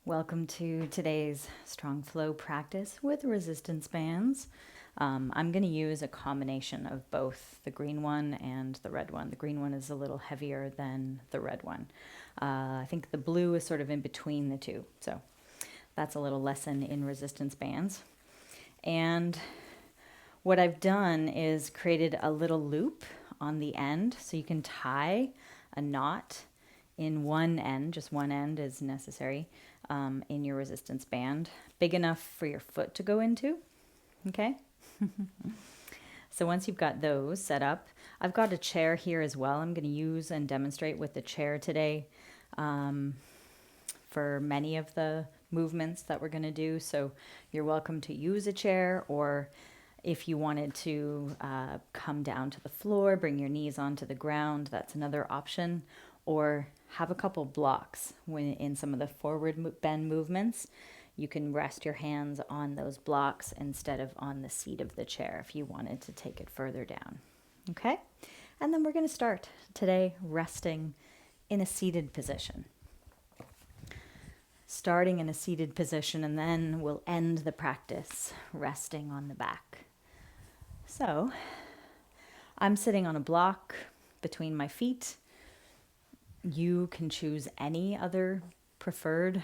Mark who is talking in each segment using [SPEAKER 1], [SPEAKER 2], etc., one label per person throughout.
[SPEAKER 1] Welcome to today's strong flow practice with resistance bands. I'm going to use a combination of both the green one and the red one. The green one is a little heavier than the red one. I think the blue is sort of in between the two. So that's a little lesson in resistance bands. And what I've done is created a little loop on the end so you can tie a knot in one end, just one end is necessary, in your resistance band, big enough for your foot to go into, okay? So once you've got those set up, I've got a chair here as well. I'm going to use and demonstrate with the chair today for many of the movements that we're going to do. So you're welcome to use a chair, or if you wanted to come down to the floor, bring your knees onto the ground, that's another option. Or have a couple blocks when in some of the forward bend movements. You can rest your hands on those blocks instead of on the seat of the chair if you wanted to take it further down. Okay? And then we're going to start today resting in a seated position. Starting in a seated position, and then we'll end the practice resting on the back. So, I'm sitting on a block between my feet. You can choose any other preferred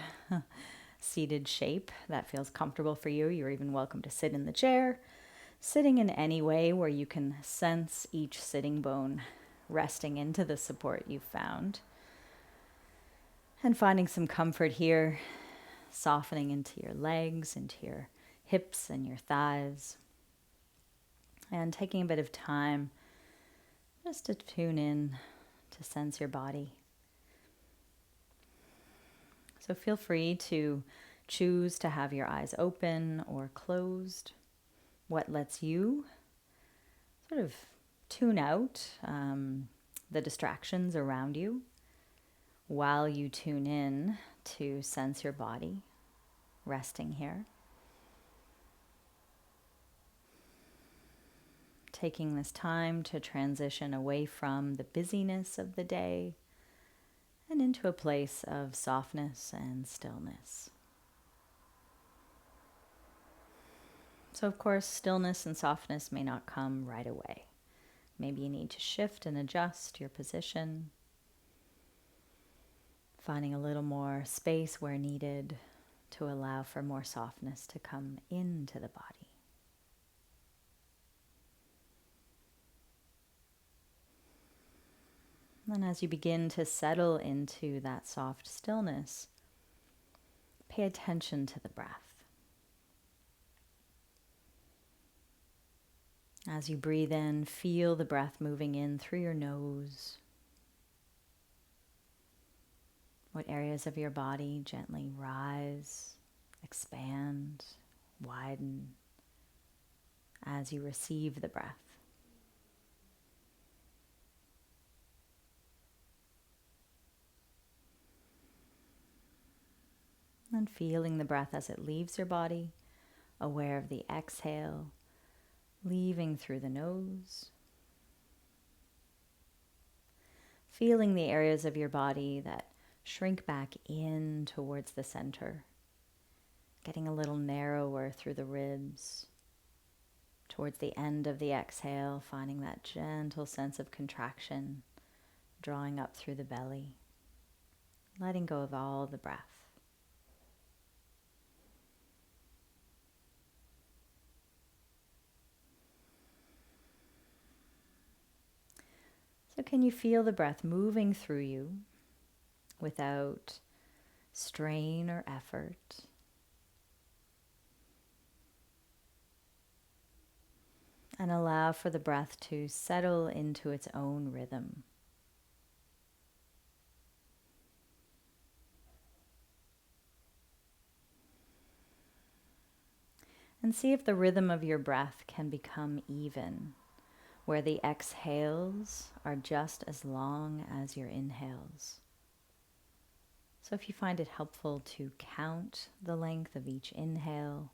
[SPEAKER 1] seated shape that feels comfortable for you. You're even welcome to sit in the chair, sitting in any way where you can sense each sitting bone resting into the support you've found. And finding some comfort here, softening into your legs, into your hips and your thighs. And taking a bit of time just to tune in, to sense your body. So feel free to choose to have your eyes open or closed. What lets you sort of tune out the distractions around you while you tune in to sense your body resting here. Taking this time to transition away from the busyness of the day and into a place of softness and stillness. So of course, stillness and softness may not come right away. Maybe you need to shift and adjust your position, finding a little more space where needed to allow for more softness to come into the body. And as you begin to settle into that soft stillness, pay attention to the breath. As you breathe in, feel the breath moving in through your nose. What areas of your body gently rise, expand, widen as you receive the breath. And feeling the breath as it leaves your body, aware of the exhale, leaving through the nose. Feeling the areas of your body that shrink back in towards the center, getting a little narrower through the ribs. Towards the end of the exhale, finding that gentle sense of contraction, drawing up through the belly, letting go of all the breath. So can you feel the breath moving through you without strain or effort? And allow for the breath to settle into its own rhythm. And see if the rhythm of your breath can become even, where the exhales are just as long as your inhales. So if you find it helpful to count the length of each inhale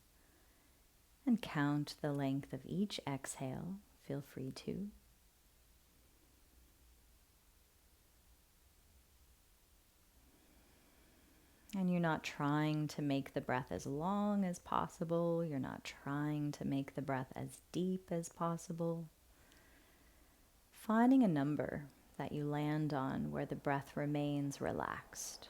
[SPEAKER 1] and count the length of each exhale, feel free to. And you're not trying to make the breath as long as possible. You're not trying to make the breath as deep as possible. Finding a number that you land on where the breath remains relaxed.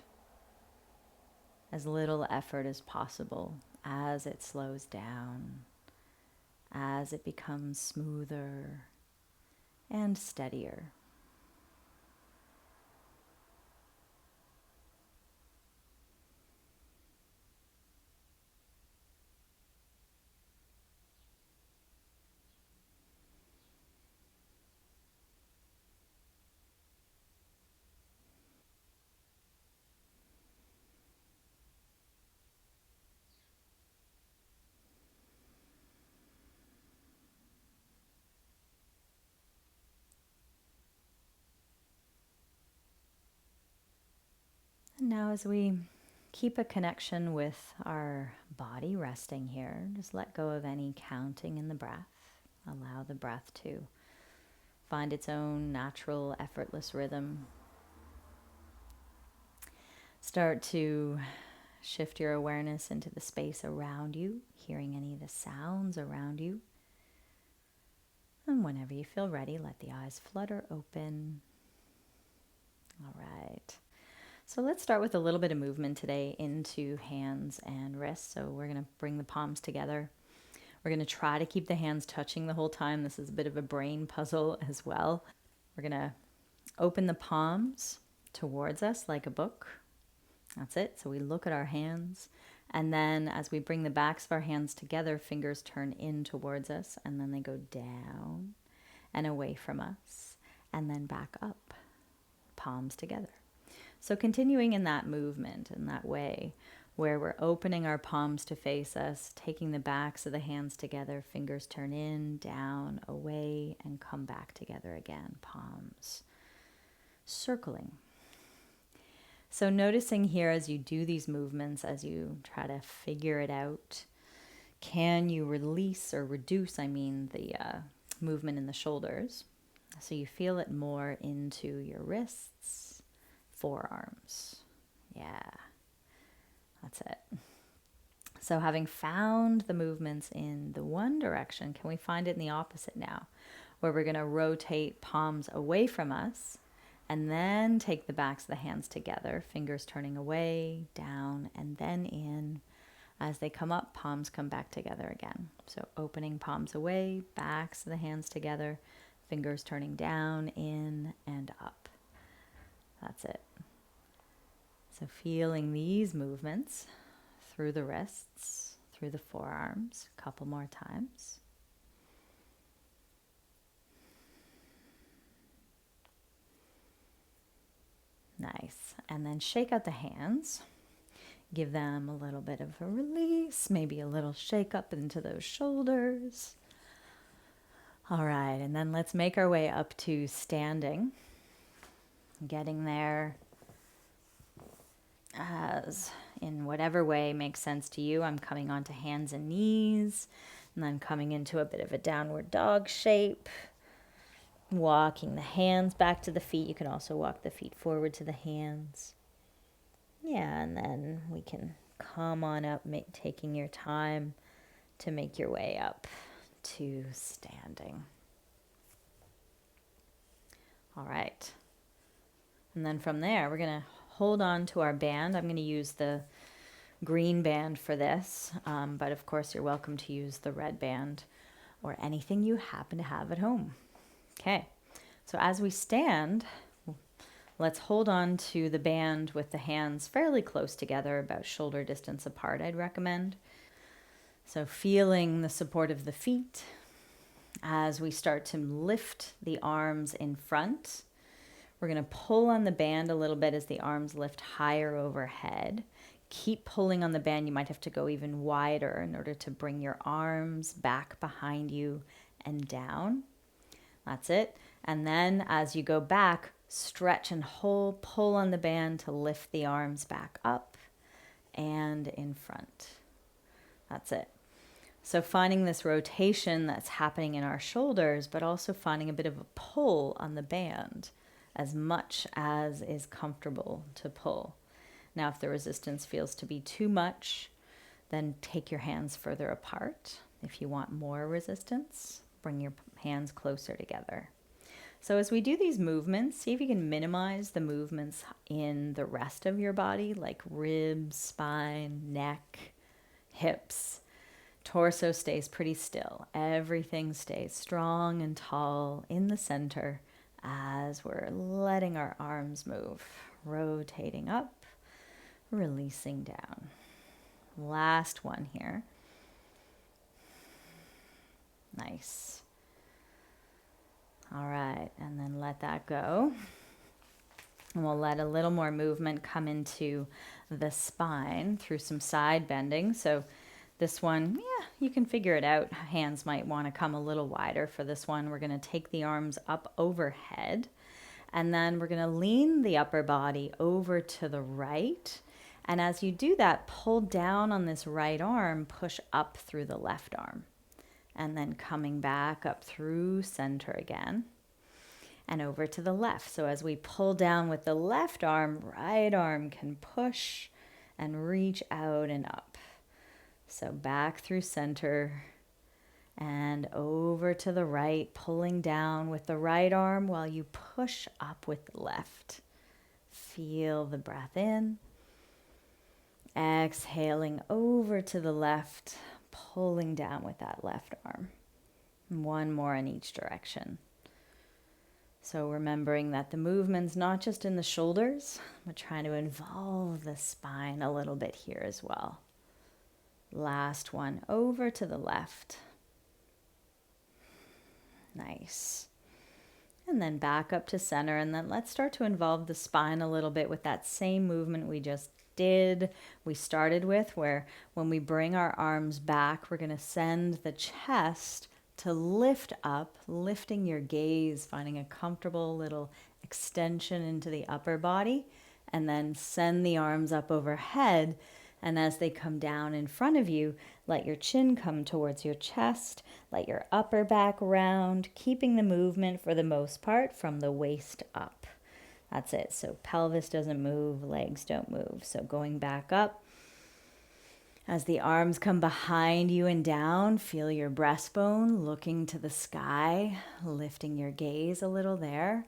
[SPEAKER 1] As little effort as possible as it slows down, as it becomes smoother and steadier. And now as we keep a connection with our body resting here, just let go of any counting in the breath. Allow the breath to find its own natural, effortless rhythm. Start to shift your awareness into the space around you, hearing any of the sounds around you. And whenever you feel ready, let the eyes flutter open. All right. So let's start with a little bit of movement today into hands and wrists. So we're going to bring the palms together. We're going to try to keep the hands touching the whole time. This is a bit of a brain puzzle as well. We're going to open the palms towards us like a book. That's it. So we look at our hands. And then as we bring the backs of our hands together, fingers turn in towards us. And then they go down and away from us. And then back up. Palms together. So continuing in that movement, in that way, where we're opening our palms to face us, taking the backs of the hands together, fingers turn in, down, away, and come back together again, palms circling. So noticing here as you do these movements, as you try to figure it out, can you release or reduce, the movement in the shoulders, so you feel it more into your wrists, forearms. Yeah, that's it. So having found the movements in the one direction, can we find it in the opposite now? Where we're going to rotate palms away from us and then take the backs of the hands together, fingers turning away, down, and then in. As they come up, palms come back together again. So opening palms away, backs of the hands together, fingers turning down, in, and up. That's it. So feeling these movements through the wrists, through the forearms, a couple more times. Nice. And then shake out the hands. Give them a little bit of a release, maybe a little shake up into those shoulders. All right, and then let's make our way up to standing. Getting there as in whatever way makes sense to you. I'm coming onto hands and knees, and then coming into a bit of a downward dog shape. Walking the hands back to the feet. You can also walk the feet forward to the hands. Yeah, and then we can come on up, taking your time to make your way up to standing. All right. And then from there, we're going to hold on to our band. I'm going to use the green band for this, but of course you're welcome to use the red band or anything you happen to have at home. Okay, so as we stand, let's hold on to the band with the hands fairly close together, about shoulder distance apart, I'd recommend. So feeling the support of the feet as we start to lift the arms in front. We're going to pull on the band a little bit as the arms lift higher overhead. Keep pulling on the band. You might have to go even wider in order to bring your arms back behind you and down. That's it. And then as you go back, stretch and pull on the band to lift the arms back up and in front. That's it. So finding this rotation that's happening in our shoulders, but also finding a bit of a pull on the band as much as is comfortable to pull. Now, if the resistance feels to be too much, then take your hands further apart. If you want more resistance, bring your hands closer together. So as we do these movements, see if you can minimize the movements in the rest of your body, like ribs, spine, neck, hips. Torso stays pretty still. Everything stays strong and tall in the center as we're letting our arms move, rotating up, releasing down. Last one here. Nice. All right, and then let that go. And we'll let a little more movement come into the spine through some side bending. So this one, yeah, you can figure it out. Hands might want to come a little wider for this one. We're going to take the arms up overhead, and then we're going to lean the upper body over to the right. And as you do that, pull down on this right arm, push up through the left arm. And then coming back up through center again and over to the left. So as we pull down with the left arm, right arm can push and reach out and up. So back through center and over to the right, pulling down with the right arm while you push up with the left. Feel the breath in. Exhaling over to the left, pulling down with that left arm. One more in each direction. So remembering that the movement's not just in the shoulders, we're trying to involve the spine a little bit here as well. Last one, over to the left. Nice. And then back up to center, and then let's start to involve the spine a little bit with that same movement we just we started with, where when we bring our arms back, we're going to send the chest to lift up, lifting your gaze, finding a comfortable little extension into the upper body, and then send the arms up overhead. And as they come down in front of you, let your chin come towards your chest, let your upper back round, keeping the movement for the most part from the waist up. That's it. So pelvis doesn't move, legs don't move. So going back up. As the arms come behind you and down, feel your breastbone looking to the sky, lifting your gaze a little there.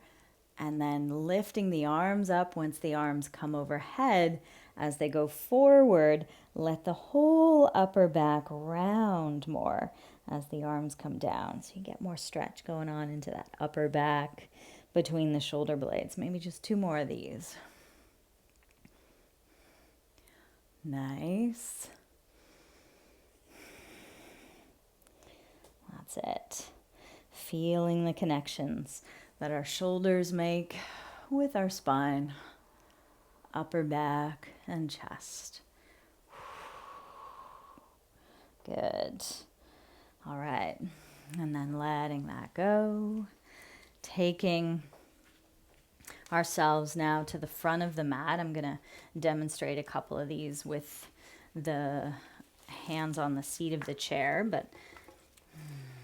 [SPEAKER 1] And then lifting the arms up once the arms come overhead. As they go forward, let the whole upper back round more as the arms come down. So you get more stretch going on into that upper back between the shoulder blades. Maybe just 2 more of these. Nice. That's it. Feeling the connections that our shoulders make with our spine, upper back, and chest. Good. All right. And then letting that go. Taking ourselves now to the front of the mat. I'm going to demonstrate a couple of these with the hands on the seat of the chair, but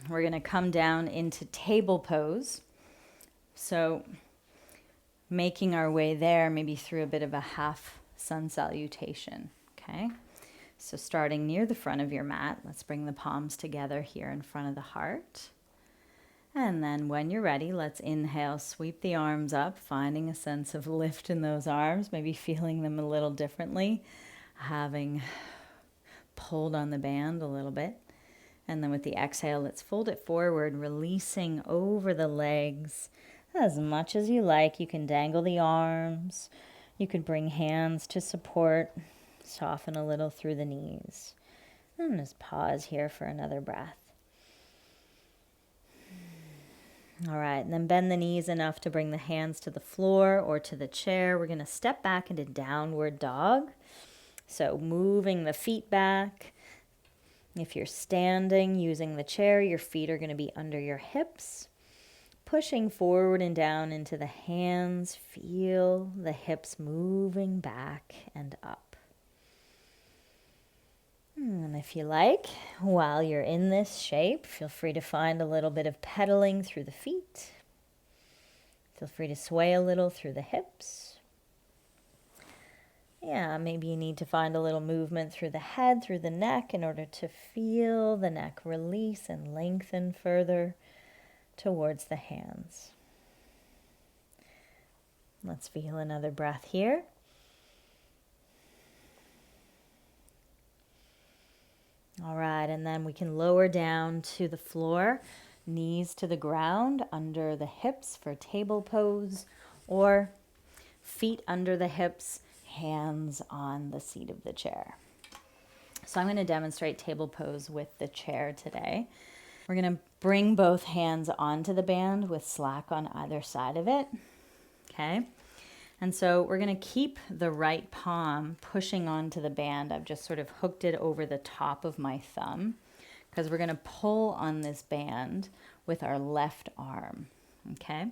[SPEAKER 1] we're going to come down into table pose. So making our way there, maybe through a bit of a half sun salutation. Okay. So starting near the front of your mat, let's bring the palms together here in front of the heart. And then when you're ready, let's inhale, sweep the arms up, finding a sense of lift in those arms, maybe feeling them a little differently, having pulled on the band a little bit. And then with the exhale, let's fold it forward, releasing over the legs as much as you like. You can dangle the arms. You could bring hands to support, soften a little through the knees. And just pause here for another breath. All right, and then bend the knees enough to bring the hands to the floor or to the chair. We're going to step back into downward dog. So moving the feet back. If you're standing using the chair, your feet are going to be under your hips. Pushing forward and down into the hands. Feel the hips moving back and up. And if you like, while you're in this shape, feel free to find a little bit of pedaling through the feet. Feel free to sway a little through the hips. Yeah, maybe you need to find a little movement through the head, through the neck, in order to feel the neck release and lengthen further towards the hands. Let's feel another breath here. All right, and then we can lower down to the floor, knees to the ground, under the hips for table pose, or feet under the hips, hands on the seat of the chair. So I'm going to demonstrate table pose with the chair today. We're going to bring both hands onto the band with slack on either side of it. Okay. And so we're going to keep the right palm pushing onto the band. I've just sort of hooked it over the top of my thumb because we're going to pull on this band with our left arm. Okay.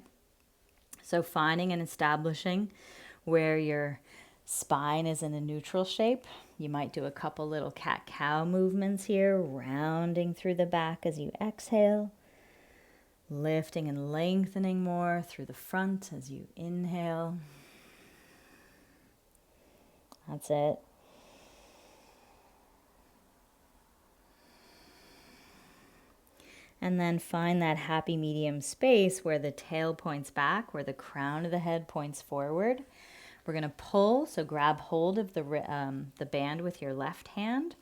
[SPEAKER 1] So finding and establishing where your spine is in a neutral shape. You might do a couple little cat-cow movements here, rounding through the back as you exhale, lifting and lengthening more through the front as you inhale. That's it. And then find that happy medium space where the tail points back, where the crown of the head points forward. We're going to pull, so grab hold of the band with your left hand.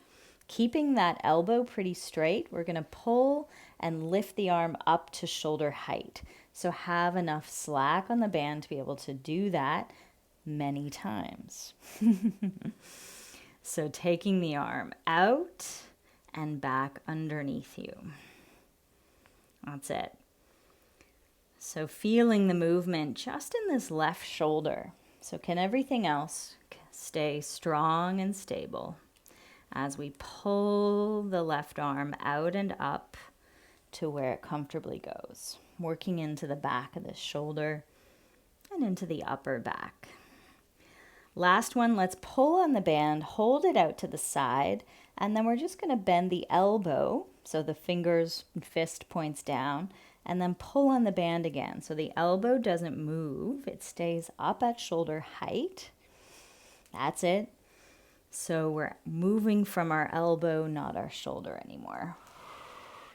[SPEAKER 1] Keeping that elbow pretty straight, we're going to pull and lift the arm up to shoulder height. So have enough slack on the band to be able to do that many times. So taking the arm out and back underneath you. That's it. So feeling the movement just in this left shoulder. So can everything else stay strong and stable as we pull the left arm out and up to where it comfortably goes, working into the back of the shoulder and into the upper back. Last one, let's pull on the band, hold it out to the side, and then we're just going to bend the elbow, so the fingers and fist points down, and then pull on the band again. So the elbow doesn't move, it stays up at shoulder height. That's it. So we're moving from our elbow, not our shoulder anymore.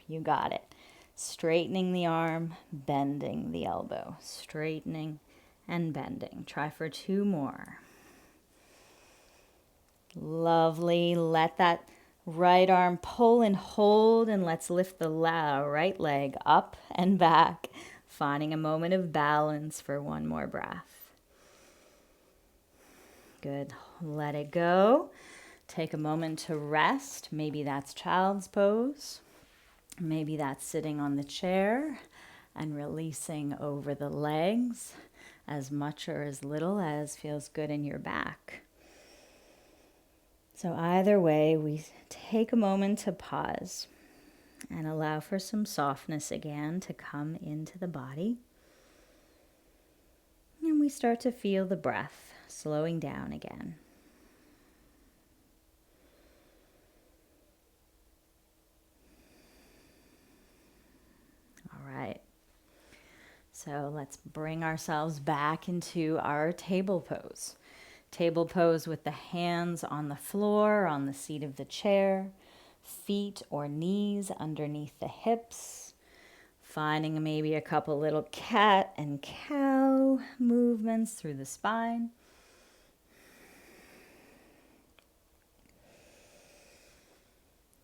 [SPEAKER 1] You got it. Straightening the arm, bending the elbow. Straightening and bending. Try for 2 more. Lovely. Let that right arm pull and hold, and let's lift the right leg up and back, finding a moment of balance for 1 more breath. Good. Let it go. Take a moment to rest. Maybe that's child's pose. Maybe that's sitting on the chair and releasing over the legs as much or as little as feels good in your back. So either way, we take a moment to pause and allow for some softness again to come into the body. And we start to feel the breath slowing down again. All right. So let's bring ourselves back into our table pose. Table pose with the hands on the floor, on the seat of the chair, feet or knees underneath the hips, finding maybe a couple little cat and cow movements through the spine.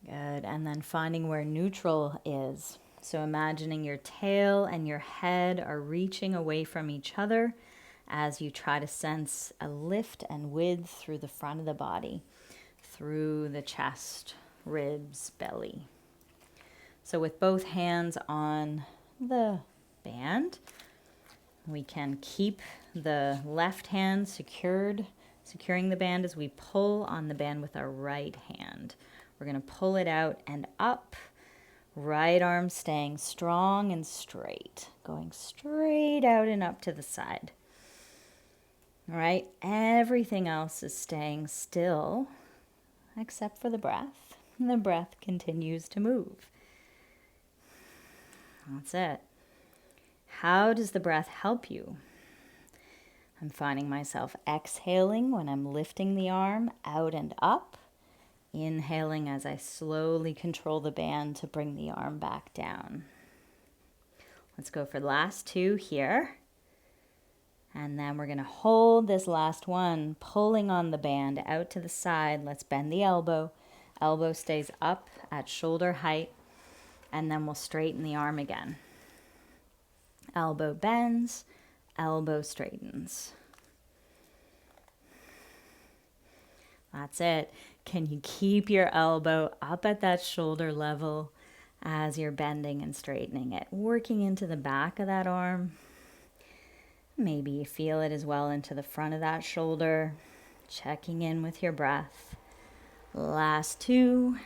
[SPEAKER 1] Good, and then finding where neutral is. So imagining your tail and your head are reaching away from each other as you try to sense a lift and width through the front of the body, through the chest, ribs, belly. So with both hands on the band, we can keep the left hand securing the band as we pull on the band with our right hand. We're going to pull it out and up, right arm staying strong and straight, going straight out and up to the side. All right, everything else is staying still except for the breath. The breath continues to move. That's it. How does the breath help you? I'm finding myself exhaling when I'm lifting the arm out and up, inhaling as I slowly control the band to bring the arm back down. Let's go for the last two here. And then we're going to hold this last one, pulling on the band out to the side. Let's bend the elbow. Elbow stays up at shoulder height. And then we'll straighten the arm again. Elbow bends, elbow straightens. That's it. Can you keep your elbow up at that shoulder level as you're bending and straightening it, working into the back of that arm? Maybe you feel it as well into the front of that shoulder, checking in with your breath. Last two.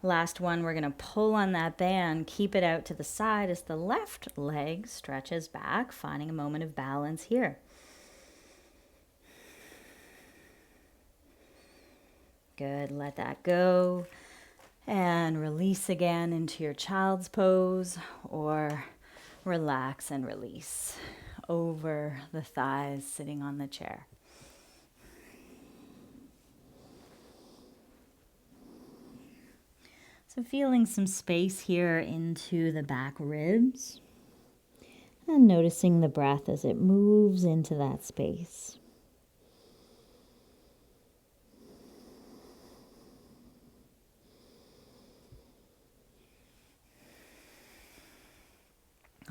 [SPEAKER 1] Last one, we're going to pull on that band, keep it out to the side as the left leg stretches back, finding a moment of balance here. Good, let that go. And release again into your child's pose, or relax and release over the thighs sitting on the chair. So feeling some space here into the back ribs and noticing the breath as it moves into that space.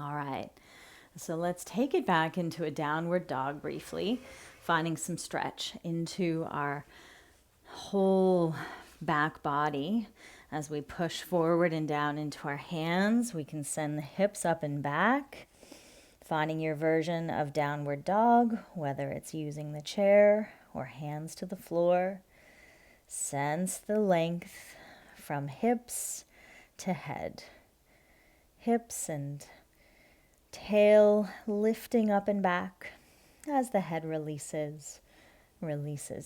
[SPEAKER 1] All right, so let's take it back into a downward dog briefly, finding some stretch into our whole back body. As we push forward and down into our hands, we can send the hips up and back, finding your version of downward dog, whether it's using the chair or hands to the floor. Sense the length from hips to head. Hips and tail lifting up and back as the head releases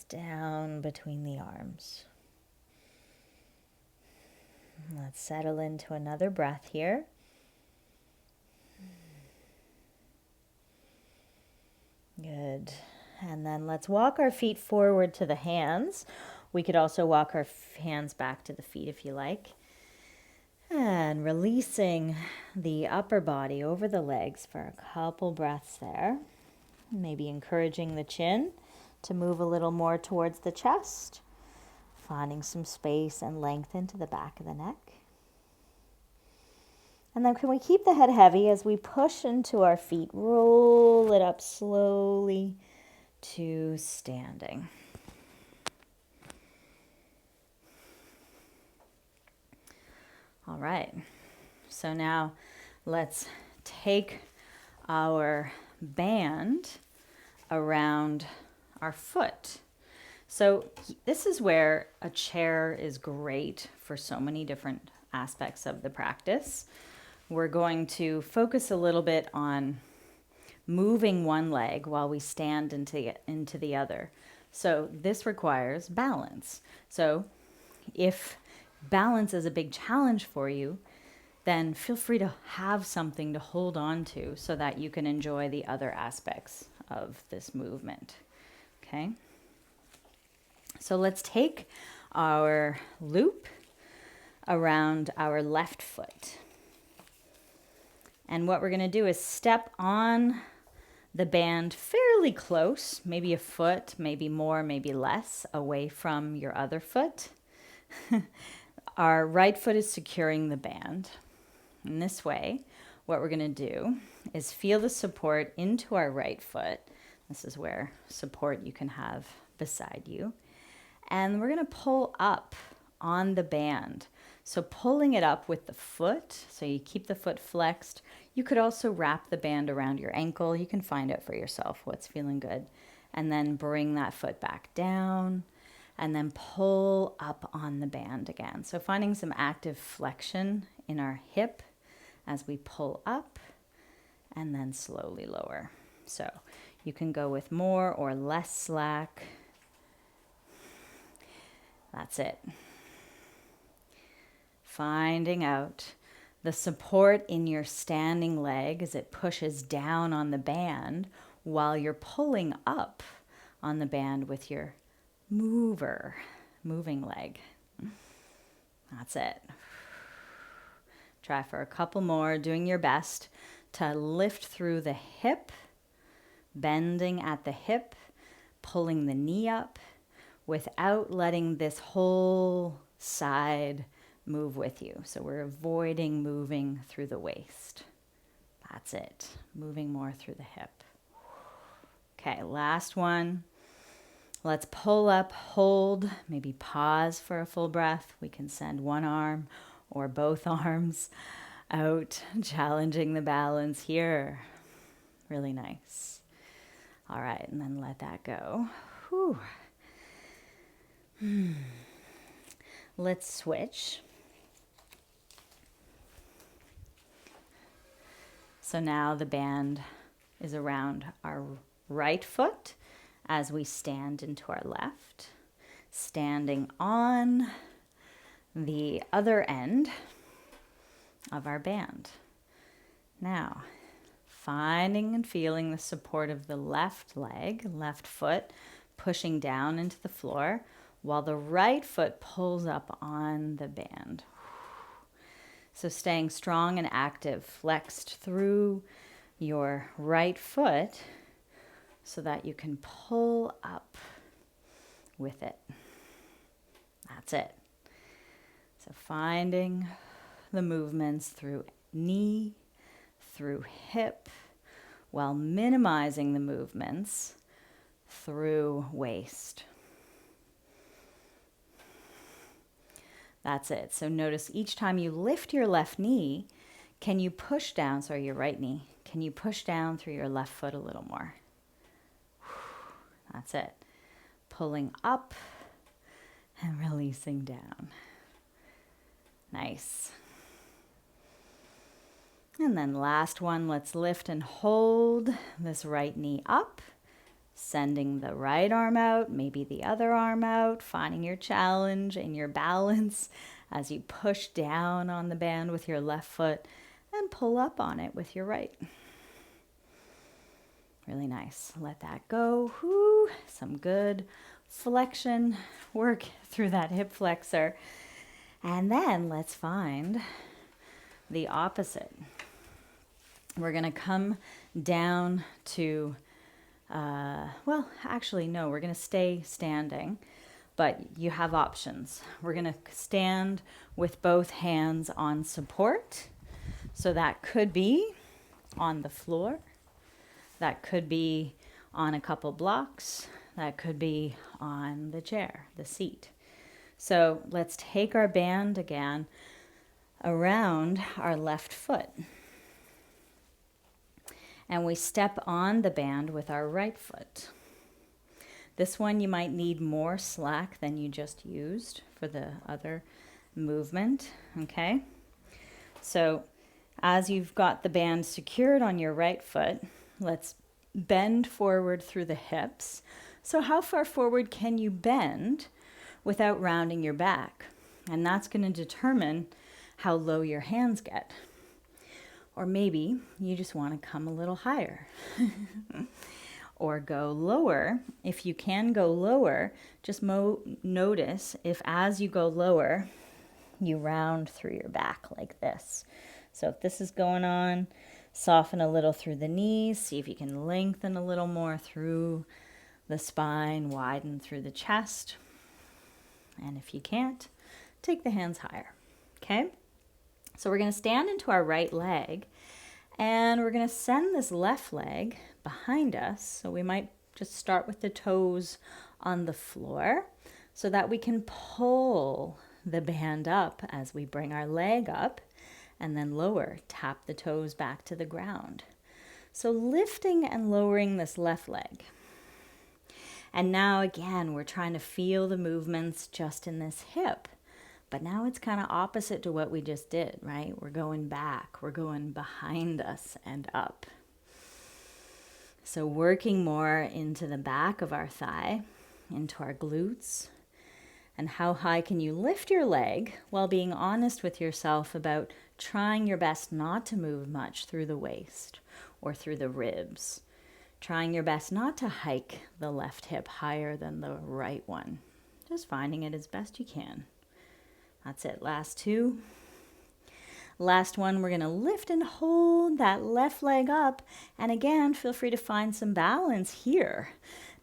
[SPEAKER 1] down between the arms. Let's settle into another breath here. Good. And then let's walk our feet forward to the hands. We could also walk our hands back to the feet if you like. And releasing the upper body over the legs for a couple breaths there. Maybe encouraging the chin to move a little more towards the chest. Finding some space and length into the back of the neck. And then can we keep the head heavy as we push into our feet, roll it up slowly to standing. All right, so now let's take our band around our foot. So this is where a chair is great for so many different aspects of the practice. We're going to focus a little bit on moving one leg while we stand into the other. So this requires balance. So if balance is a big challenge for you, then feel free to have something to hold on to so that you can enjoy the other aspects of this movement. Okay? So let's take our loop around our left foot. And what we're going to do is step on the band fairly close, maybe a foot, maybe more, maybe less, away from your other foot. Our right foot is securing the band. In this way, what we're going to do is feel the support into our right foot. This is where support you can have beside you. And we're going to pull up on the band. So pulling it up with the foot, so you keep the foot flexed. You could also wrap the band around your ankle. You can find out for yourself what's feeling good. And then bring that foot back down and then pull up on the band again. So finding some active flexion in our hip as we pull up and then slowly lower. So you can go with more or less slack. That's it. Finding out the support in your standing leg as it pushes down on the band while you're pulling up on the band with your moving leg. That's it. Try for a couple more, doing your best to lift through the hip, bending at the hip, pulling the knee up without letting this whole side move with you. So we're avoiding moving through the waist. That's it. Moving more through the hip. Okay, last one. Let's pull up, hold, maybe pause for a full breath. We can send one arm or both arms out, challenging the balance here. Really nice. All right, and then let that go. Whew. Let's switch. So now the band is around our right foot as we stand into our left, standing on the other end of our band. Now, finding and feeling the support of the left leg, left foot, pushing down into the floor, while the right foot pulls up on the band. So staying strong and active, flexed through your right foot so that you can pull up with it. That's it. So finding the movements through knee, through hip, while minimizing the movements through waist. That's it. So notice each time you lift your left knee, can you push down, your right knee, can you push down through your left foot a little more? That's it. Pulling up and releasing down. Nice. And then last one, let's lift and hold this right knee up, sending the right arm out, maybe the other arm out, finding your challenge and your balance as you push down on the band with your left foot and pull up on it with your right. Really nice. Let that go. Whoo, some good flexion work through that hip flexor. And then let's find the opposite. We're going to come down to, we're going to stay standing, but you have options. We're going to stand with both hands on support. So that could be on the floor. That could be on a couple blocks. That could be on the chair, the seat. So let's take our band again around our left foot. And we step on the band with our right foot. This one you might need more slack than you just used for the other movement, okay? So as you've got the band secured on your right foot, let's bend forward through the hips. So how far forward can you bend without rounding your back? And that's going to determine how low your hands get. Or maybe you just want to come a little higher or go lower. If you can go lower, just notice if as you go lower, you round through your back like this. So if this is going on, soften a little through the knees. See if you can lengthen a little more through the spine, widen through the chest. And if you can't, take the hands higher, okay? So we're going to stand into our right leg, and we're going to send this left leg behind us. So we might just start with the toes on the floor so that we can pull the band up as we bring our leg up and then lower, tap the toes back to the ground. So lifting and lowering this left leg. And now again, we're trying to feel the movements just in this hip. But now it's kind of opposite to what we just did, right? We're going back, we're going behind us and up. So working more into the back of our thigh, into our glutes. And how high can you lift your leg while being honest with yourself about trying your best not to move much through the waist or through the ribs. Trying your best not to hike the left hip higher than the right one. Just finding it as best you can. That's it. Last two. Last one, we're going to lift and hold that left leg up. And again, feel free to find some balance here.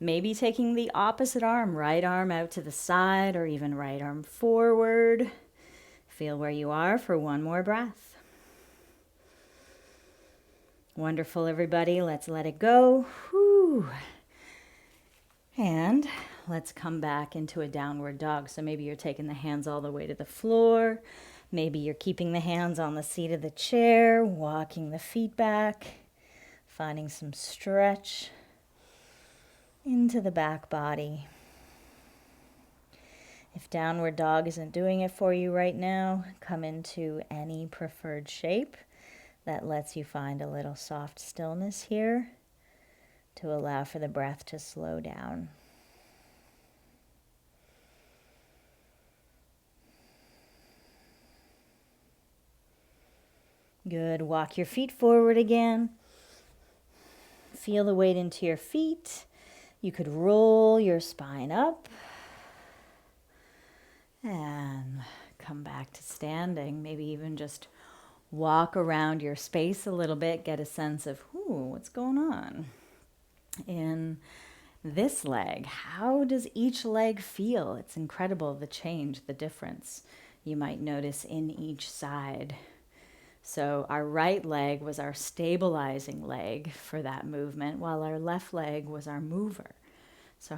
[SPEAKER 1] Maybe taking the opposite arm, right arm out to the side or even right arm forward. Feel where you are for one more breath. Wonderful, everybody. Let's let it go. Whew. And let's come back into a downward dog. So maybe you're taking the hands all the way to the floor. Maybe you're keeping the hands on the seat of the chair, walking the feet back, finding some stretch into the back body. If downward dog isn't doing it for you right now, come into any preferred shape that lets you find a little soft stillness here to allow for the breath to slow down. Good. Walk your feet forward again. Feel the weight into your feet. You could roll your spine up and come back to standing. Maybe even just walk around your space a little bit, get a sense of, what's going on in this leg? How does each leg feel? It's incredible, the change, the difference you might notice in each side. So our right leg was our stabilizing leg for that movement, while our left leg was our mover. So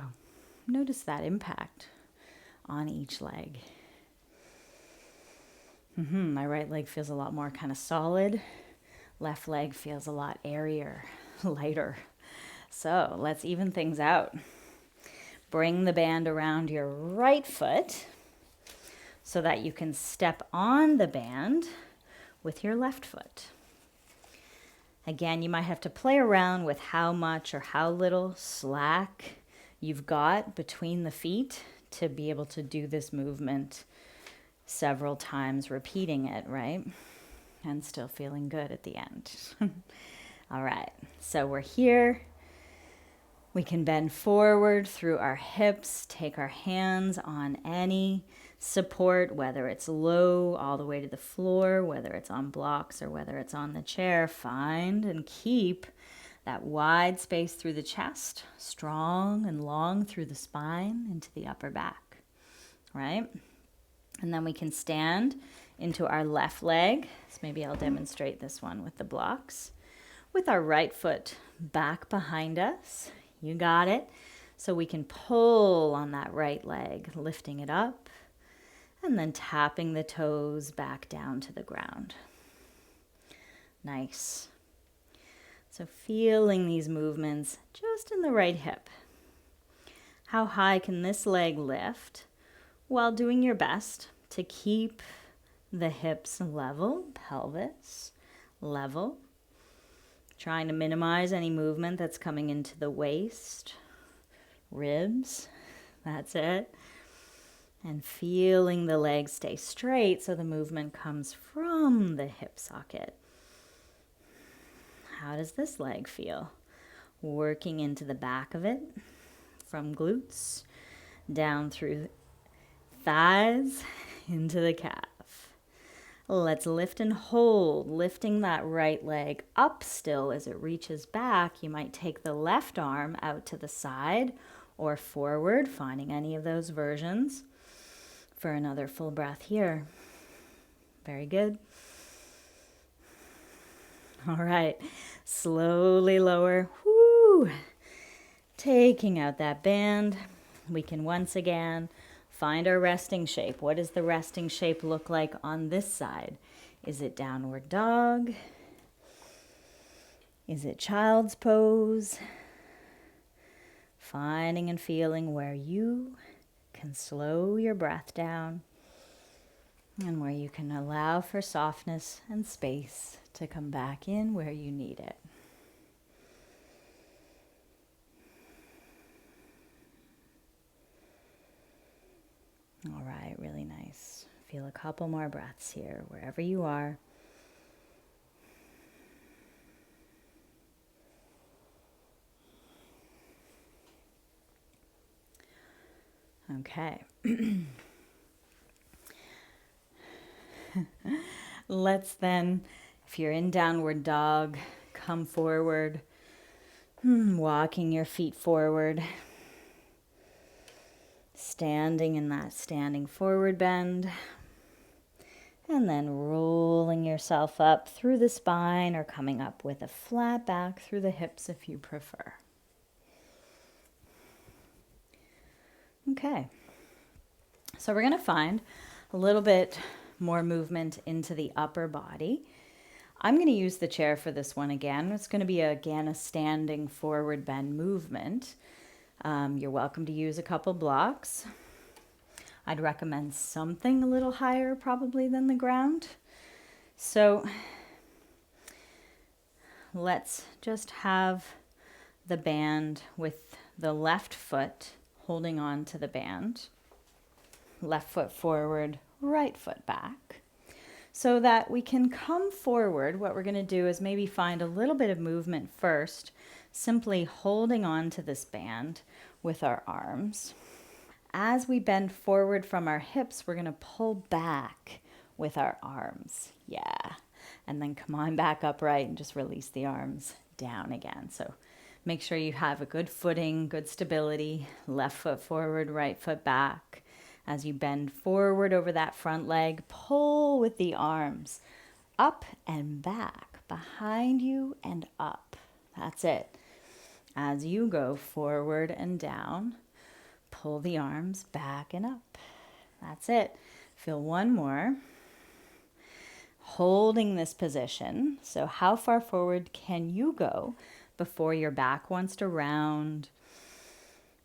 [SPEAKER 1] notice that impact on each leg. My right leg feels a lot more kind of solid. Left leg feels a lot airier, lighter. So let's even things out. Bring the band around your right foot so that you can step on the band with your left foot. Again, you might have to play around with how much or how little slack you've got between the feet to be able to do this movement several times, repeating it, right? And still feeling good at the end. All right, so we're here. We can bend forward through our hips, take our hands on any support, whether it's low all the way to the floor, whether it's on blocks or whether it's on the chair. Find and keep that wide space through the chest, strong and long through the spine into the upper back, right? And then we can stand into our left leg. So maybe I'll demonstrate this one with the blocks. With our right foot back behind us. You got it. So we can pull on that right leg, lifting it up, and then tapping the toes back down to the ground. Nice. So feeling these movements just in the right hip. How high can this leg lift while doing your best to keep the hips level, pelvis level. Trying to minimize any movement that's coming into the waist, ribs, that's it. And feeling the legs stay straight so the movement comes from the hip socket. How does this leg feel? Working into the back of it, from glutes, down through thighs, into the calf. Let's lift and hold, lifting that right leg up still as it reaches back. You might take the left arm out to the side or forward, finding any of those versions. For another full breath here. Very good. All right, slowly lower. Woo! Taking out that band. We can once again find our resting shape. What does the resting shape look like on this side? Is it downward dog? Is it child's pose? Finding and feeling where you can slow your breath down and where you can allow for softness and space to come back in where you need it. All right, really nice. Feel a couple more breaths here, wherever you are. Okay. Let's then, if you're in downward dog, come forward, walking your feet forward, standing in that standing forward bend, and then rolling yourself up through the spine or coming up with a flat back through the hips if you prefer. Okay, so we're going to find a little bit more movement into the upper body. I'm going to use the chair for this one again. It's going to be, again, a standing forward bend movement. You're welcome to use a couple blocks. I'd recommend something a little higher probably than the ground. So let's just have the band with the left foot holding on to the band. Left foot forward, right foot back. So that we can come forward, what we're going to do is maybe find a little bit of movement first, simply holding on to this band with our arms. As we bend forward from our hips, we're going to pull back with our arms. Yeah. And then come on back upright and just release the arms down again. So make sure you have a good footing, good stability, left foot forward, right foot back. As you bend forward over that front leg, pull with the arms up and back, behind you and up. That's it. As you go forward and down, pull the arms back and up. That's it. Feel one more. Holding this position. So how far forward can you go before your back wants to round,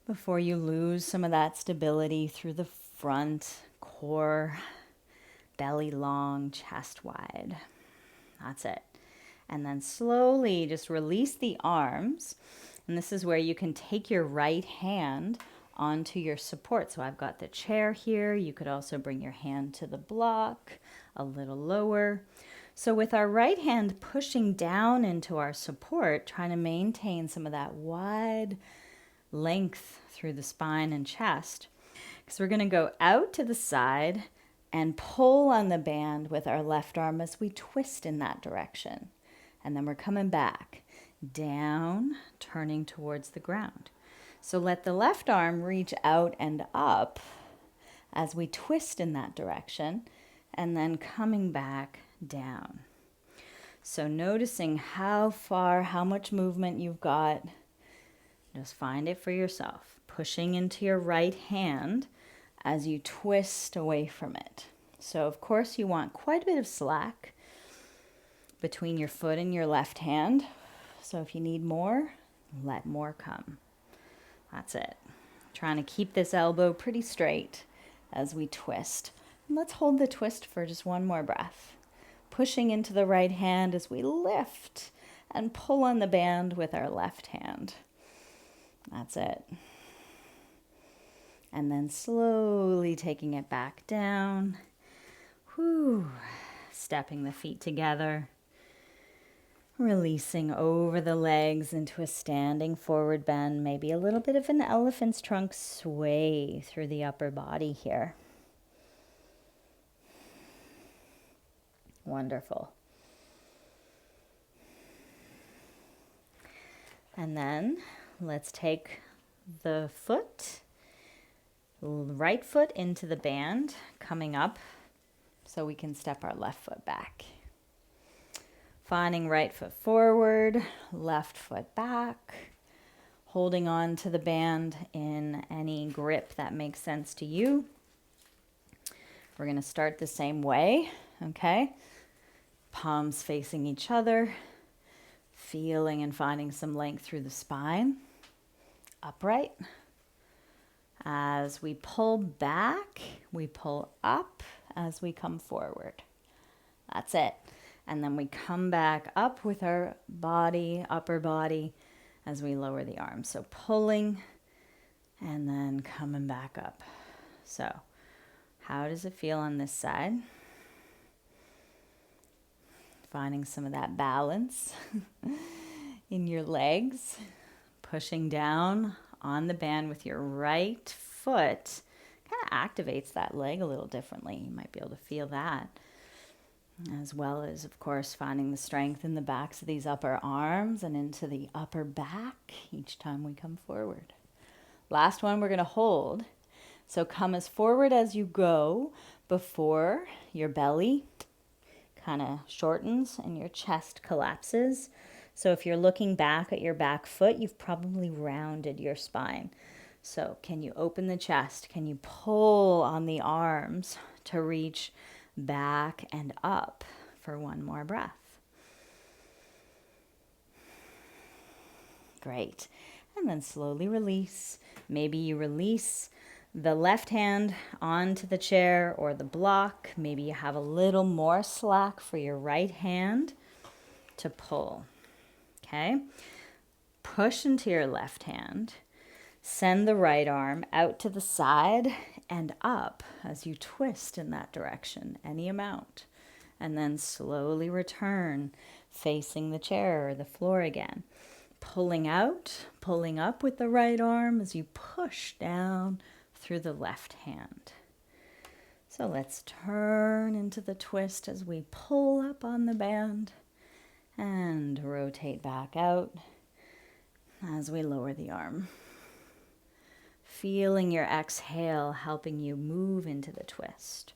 [SPEAKER 1] before you lose some of that stability through the front, core, belly long, chest wide. That's it. And then slowly just release the arms. And this is where you can take your right hand onto your support. So I've got the chair here. You could also bring your hand to the block a little lower. So with our right hand pushing down into our support, trying to maintain some of that wide length through the spine and chest. So we're going to go out to the side and pull on the band with our left arm as we twist in that direction. And then we're coming back, down, turning towards the ground. So let the left arm reach out and up as we twist in that direction, and then coming back down. So noticing how far, how much movement you've got. Just find it for yourself. Pushing into your right hand as you twist away from it. So of course you want quite a bit of slack between your foot and your left hand. So if you need more, let more come. That's it. Trying to keep this elbow pretty straight as we twist. And let's hold the twist for just one more breath. Pushing into the right hand as we lift and pull on the band with our left hand. That's it. And then slowly taking it back down. Whew. Stepping the feet together. Releasing over the legs into a standing forward bend. Maybe a little bit of an elephant's trunk sway through the upper body here. Wonderful. And then let's take the foot, right foot into the band, coming up so we can step our left foot back. Finding right foot forward, left foot back, holding on to the band in any grip that makes sense to you. We're going to start the same way, okay? Palms facing each other, feeling and finding some length through the spine. Upright. As we pull back, we pull up as we come forward. That's it. And then we come back up with our body, upper body, as we lower the arms. So pulling and then coming back up. So how does it feel on this side? Finding some of that balance in your legs. Pushing down on the band with your right foot activates that leg a little differently. You might be able to feel that. As well as, of course, finding the strength in the backs of these upper arms and into the upper back each time we come forward. Last one, we're going to hold. So come as forward as you go before your belly kind of shortens and your chest collapses. So if you're looking back at your back foot, you've probably rounded your spine. So can you open the chest? Can you pull on the arms to reach back and up for one more breath? Great. And then slowly release. Maybe you release the left hand onto the chair or the block. Maybe you have a little more slack for your right hand to pull. Okay? Push into your left hand. Send the right arm out to the side and up as you twist in that direction, any amount. And then slowly return, facing the chair or the floor again. Pulling out, pulling up with the right arm as you push down through the left hand. So let's turn into the twist as we pull up on the band and rotate back out as we lower the arm. Feeling your exhale helping you move into the twist.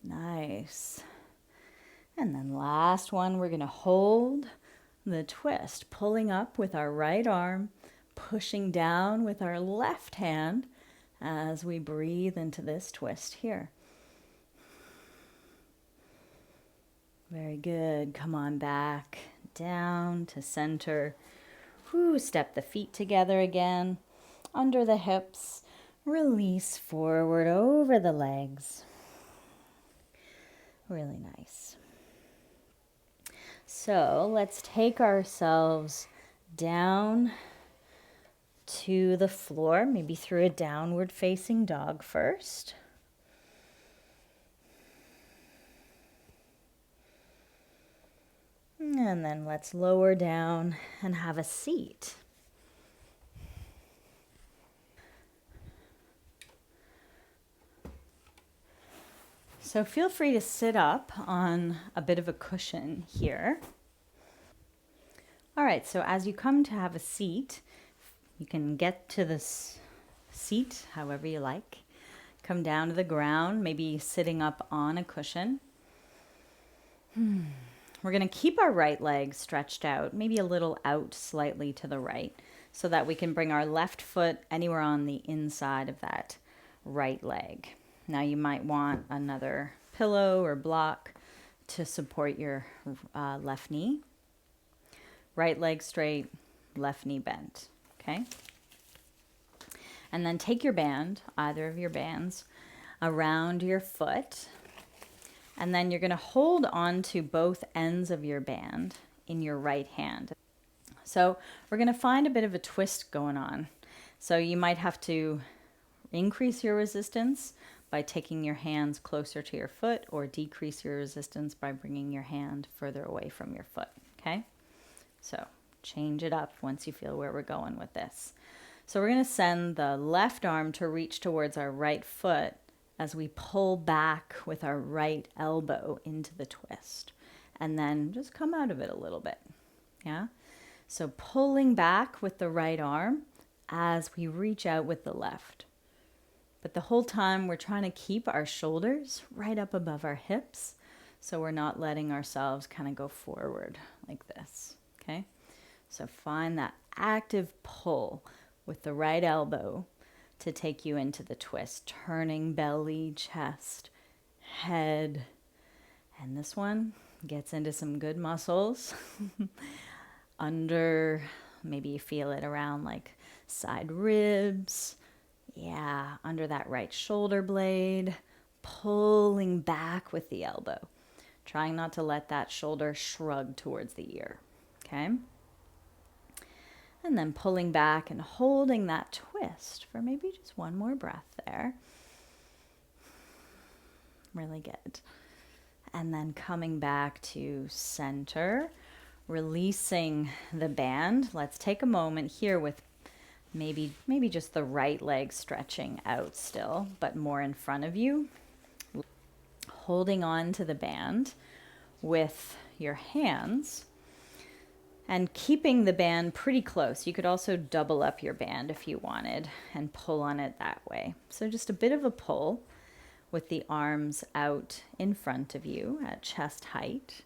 [SPEAKER 1] Nice. And then last one, we're going to hold the twist, pulling up with our right arm, pushing down with our left hand as we breathe into this twist here. Very good. Come on back down to center. Step the feet together again, under the hips. Release forward over the legs. Really nice. So let's take ourselves down to the floor, maybe through a downward facing dog first. And then let's lower down and have a seat. So feel free to sit up on a bit of a cushion here. All right, so as you come to have a seat, you can get to this seat however you like. Come down to the ground, maybe sitting up on a cushion. We're going to keep our right leg stretched out, maybe a little out slightly to the right, so that we can bring our left foot anywhere on the inside of that right leg. Now you might want another pillow or block to support your left knee. Right leg straight, left knee bent, okay? And then take your band, either of your bands, around your foot. And then you're going to hold on to both ends of your band in your right hand. So we're going to find a bit of a twist going on. So you might have to increase your resistance by taking your hands closer to your foot, or decrease your resistance by bringing your hand further away from your foot, okay? So change it up once you feel where we're going with this. So we're going to send the left arm to reach towards our right foot as we pull back with our right elbow into the twist, and then just come out of it a little bit, yeah? So pulling back with the right arm as we reach out with the left. But the whole time we're trying to keep our shoulders right up above our hips, so we're not letting ourselves kind of go forward like this, okay? So find that active pull with the right elbow to take you into the twist, turning belly, chest, head, and this one gets into some good muscles. Under, maybe you feel it around like side ribs. Yeah, under that right shoulder blade, pulling back with the elbow, trying not to let that shoulder shrug towards the ear, okay? And then pulling back and holding that twist for maybe just one more breath there. Really good. And then coming back to center, releasing the band. Let's take a moment here with Maybe just the right leg stretching out still, but more in front of you. Holding on to the band with your hands and keeping the band pretty close. You could also double up your band if you wanted and pull on it that way. So just a bit of a pull with the arms out in front of you at chest height.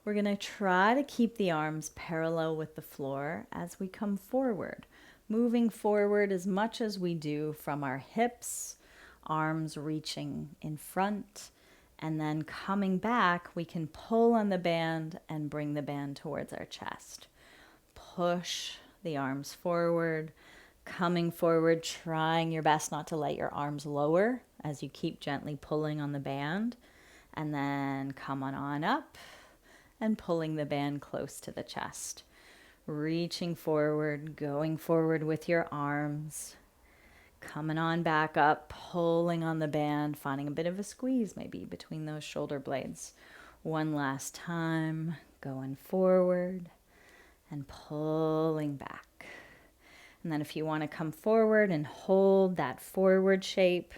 [SPEAKER 1] We're going to try to keep the arms parallel with the floor as we come forward, moving forward as much as we do from our hips, arms reaching in front, and then coming back, we can pull on the band and bring the band towards our chest. Push the arms forward, coming forward, trying your best not to let your arms lower as you keep gently pulling on the band, and then come on up and pulling the band close to the chest. Reaching forward, going forward with your arms, coming on back up, pulling on the band, finding a bit of a squeeze maybe between those shoulder blades. One last time, going forward and pulling back. And then if you want to come forward and hold that forward shape,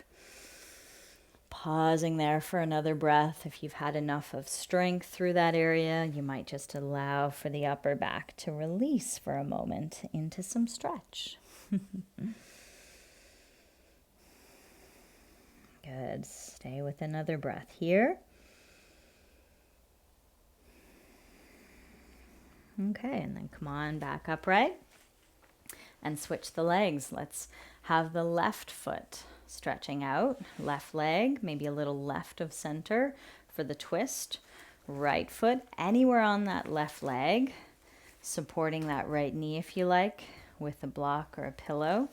[SPEAKER 1] pausing there for another breath. If you've had enough of strength through that area, you might just allow for the upper back to release for a moment into some stretch. Good. Stay with another breath here. Okay, and then come on back upright and switch the legs. Let's have the left foot stretching out, left leg, maybe a little left of center for the twist. Right foot anywhere on that left leg, supporting that right knee if you like, with a block or a pillow.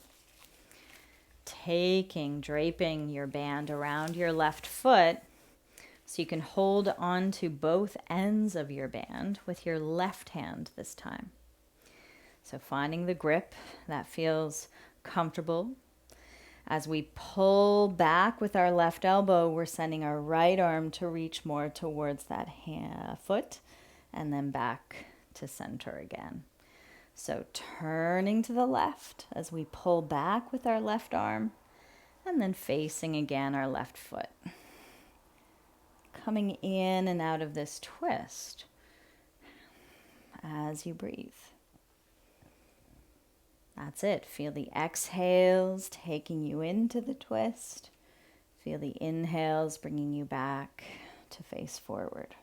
[SPEAKER 1] Draping your band around your left foot so you can hold on to both ends of your band with your left hand this time. So finding the grip that feels comfortable. As we pull back with our left elbow, we're sending our right arm to reach more towards that foot and then back to center again. So turning to the left as we pull back with our left arm and then facing again our left foot. Coming in and out of this twist as you breathe. That's it. Feel the exhales taking you into the twist. Feel the inhales bringing you back to face forward.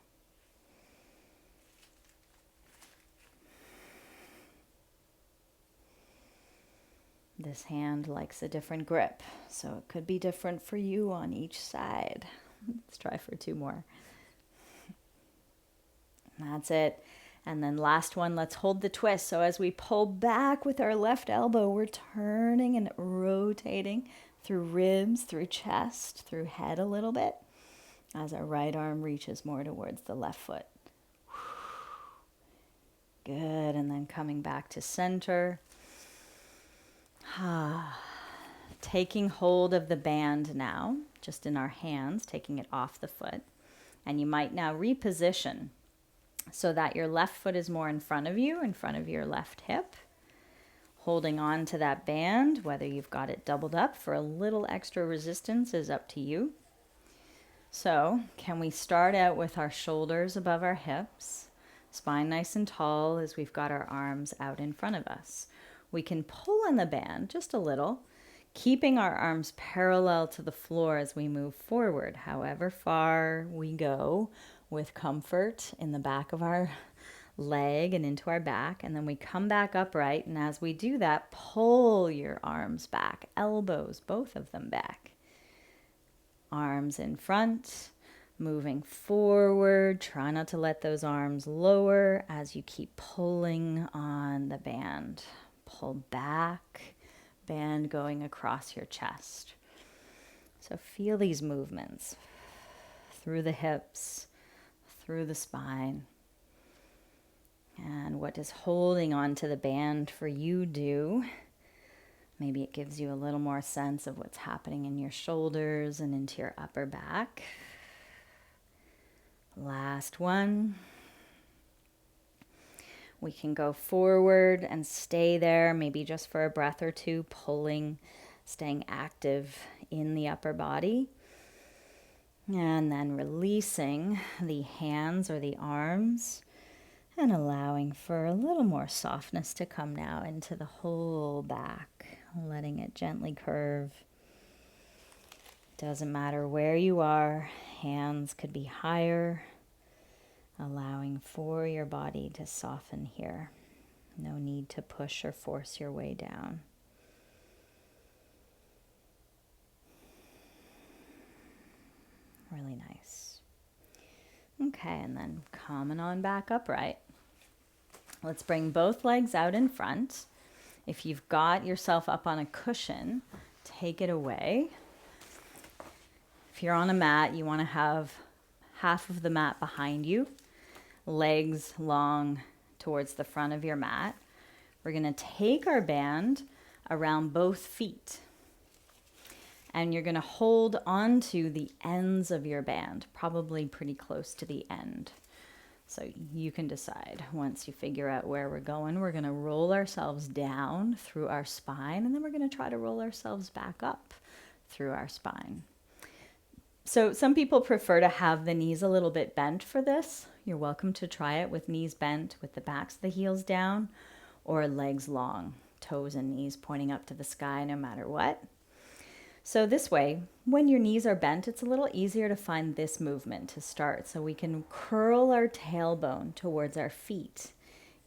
[SPEAKER 1] This hand likes a different grip, so it could be different for you on each side. Let's try for 2 more. That's it. And then last one, let's hold the twist. So as we pull back with our left elbow, we're turning and rotating through ribs, through chest, through head a little bit, as our right arm reaches more towards the left foot. Good, and then coming back to center. Taking hold of the band now, just in our hands, taking it off the foot. And you might now reposition so that your left foot is more in front of you, in front of your left hip. Holding on to that band, whether you've got it doubled up for a little extra resistance is up to you. So, can we start out with our shoulders above our hips, spine nice and tall as we've got our arms out in front of us. We can pull on the band just a little, keeping our arms parallel to the floor as we move forward, however far we go with comfort in the back of our leg and into our back. And then we come back upright. And as we do that, pull your arms back, elbows, both of them back. Arms in front, moving forward. Try not to let those arms lower as you keep pulling on the band. Pull back, band going across your chest. So feel these movements through the hips, through the spine. And what does holding on to the band for you do? Maybe it gives you a little more sense of what's happening in your shoulders and into your upper back. Last one. We can go forward and stay there, maybe just for a breath or two, pulling, staying active in the upper body. And then releasing the hands or the arms and allowing for a little more softness to come now into the whole back, letting it gently curve. Doesn't matter where you are, hands could be higher, allowing for your body to soften here. No need to push or force your way down. Really nice. Okay, and then coming on back upright. Let's bring both legs out in front. If you've got yourself up on a cushion, take it away. If you're on a mat, you want to have half of the mat behind you, legs long towards the front of your mat. We're going to take our band around both feet. And you're going to hold onto the ends of your band, probably pretty close to the end. So you can decide once you figure out where we're going. We're going to roll ourselves down through our spine, and then we're going to try to roll ourselves back up through our spine. So some people prefer to have the knees a little bit bent for this. You're welcome to try it with knees bent, with the backs of the heels down, or legs long, toes and knees pointing up to the sky no matter what. So this way, when your knees are bent, it's a little easier to find this movement to start. So we can curl our tailbone towards our feet.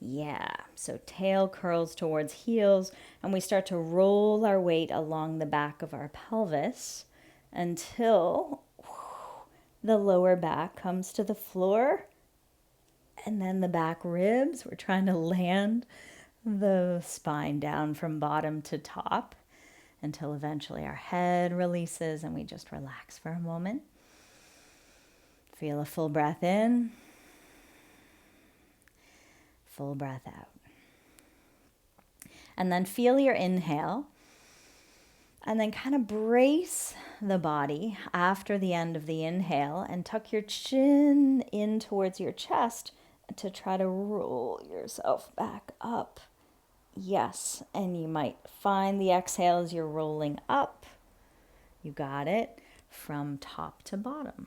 [SPEAKER 1] Yeah, so tail curls towards heels, and we start to roll our weight along the back of our pelvis until the lower back comes to the floor. And then the back ribs, we're trying to land the spine down from bottom to top, until eventually our head releases and we just relax for a moment. Feel a full breath in, full breath out. And then feel your inhale, and then kind of brace the body after the end of the inhale and tuck your chin in towards your chest to try to roll yourself back up. Yes, and you might find the exhale as you're rolling up. You got it, from top to bottom.